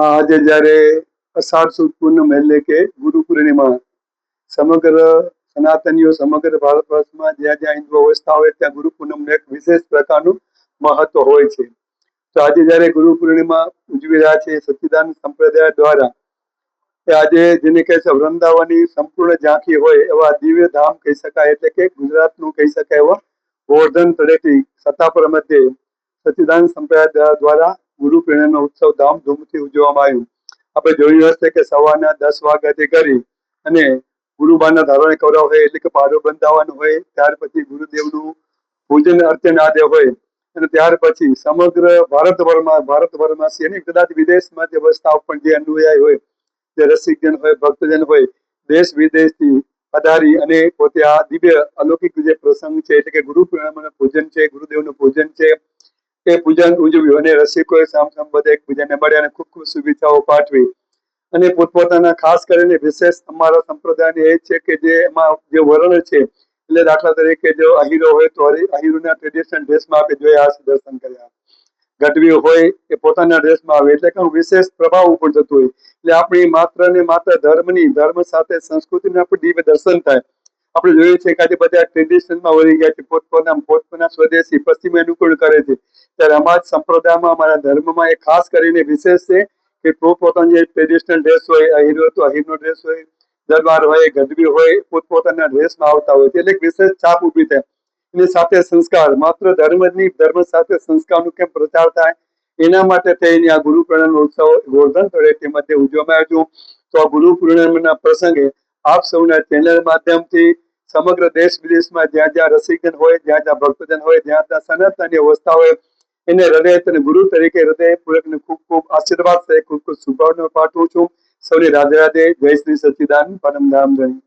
આજે જ્યારે અષાઢ સુદ પૂનમ એટલે કે ગુરુ પૂર્ણિમા સમગ્ર સનાતનીઓ સમગ્ર ભારત વર્ષમાં જ્યાં જ્યાં હિન્દુઓ વસતા હોય ત્યાં ગુરુ પૂનમનું એક વિશેષ પ્રકારનું મહત્વ હોય છે. તો આજે જ્યારે ગુરુ પૂર્ણિમા ઉજવી રહ્યા છે સચ્ચિદાનંદ સંપ્રદાય દ્વારા, કે આજે જેને કહે છે વૃંદાવનની સંપૂર્ણ ઝાંખી હોય એવા દિવ્ય ધામ કહી શકાય, એટલે કે ગુજરાતનું કહી શકાય એવા ગોવર્ધન તળેટી સત્તાપુર મધ્યે સચ્ચિદાનંદ સંપ્રદાય દ્વારા ગુરુ પૂર્ણિમાનો ઉત્સવ ધામધૂમથી ઉજવવામાં આવ્યો. આપણે જોયું હશે કે સવારના 10 વાગ્યાથી કરી અને ગુરુબાના ધારણે કરાવ હોય એટલે કે પારો બંધાવવાનું હોય, ત્યાર પછી ગુરુદેવનું પૂજન અર્ચન આદિ હોય અને ત્યાર પછી સમગ્ર ભારતભરમાં અને કદાચ વિદેશમાં જે વસતા પણ જે અનુયાયી હોય, જે રસિકજન હોય, ભક્તજન હોય, દેશ વિદેશથી પધારી અને પોતે આ દિવ્ય અલૌકિક જે પ્રસંગ છે એટલે કે ગુરુ પૂર્ણિમાનું પૂજન છે, ગુરુદેવનું પૂજન છે, એ પૂજન ઉજવ્યું અને રસિકોએ સામ બધા એકબીજાને મળ્યા અને ખૂબ ખૂબ શુભેચ્છાઓ પાઠવી. અને પોતપોતાના ખાસ કરીને વિશેષ અમારા સંપ્રદાયને એ છે કે જે એમાં જે વર્ણ છે, એટલે દાખલા તરીકે જો અહીરો હોય તો અહીરોના ટ્રેડિશનલ ડ્રેસમાં આપણે જોયા હશે, દર્શન કર્યા. ગઢવી હોય એ પોતાના ડ્રેસમાં આવે, એટલે કે વિશેષ પ્રભાવ ઉપર જતું હોય. એટલે આપણી માત્ર ને માત્ર ધર્મ સાથે સંસ્કૃતિના પણ દિવ્ય દર્શન થાય. આપણે જોઈએ છે કે આજે બધા ટ્રેડિશનલમાં વળી ગયા છે, પોતપોતાના સ્વદેશી પશ્ચિમી અનુકૂળ કરે છે. ત્યારે અમારા સંપ્રદાયમાં અમારા ધર્મમાં એ ખાસ કરીને વિશેષ છે કે પોતપોતાની જે ટ્રેડિશનલ ડ્રેસ હોય, અહીરો તો અહીરનો ડ્રેસ હોય, દરબાર હોય, ગઢવી હોય, પોતપોતાના ડ્રેસમાં આવતા હોય, એટલે વિશેષ છાપ ઊભી થાય. એની સાથે સંસ્કાર, માત્ર ધર્મ જ નહીં, ધર્મ સાથે સંસ્કારનો કેમ પ્રચાર થાય એના માટે થઈને આ ગુરુ પૂર્ણિમાનો ઉત્સવ ગોવર્ધન તળેટી મધ્યે ઉજવવામાં આવ્યો. તો આ ગુરુ પૂર્ણિમાના પ્રસંગે આપ સૌના ચેનલ માધ્યમથી સમગ્ર દેશ વિદેશમાં જ્યાં જ્યાં રસિકજન હોય, જ્યાં જ્યાં ભક્તજન હોય, જ્યાં ત્યાં સનાતની અવસ્થા હોય, એને હૃદય અને ગુરુ તરીકે હૃદયપૂર્વકને ખૂબ ખૂબ આશીર્વાદ છે, ખૂબ ખૂબ શુભકામનાઓ પાઠવું છું. સૌને રાધે રાધે. જય શ્રી સચ્ચિદાનંદ પરમધામ ધણી.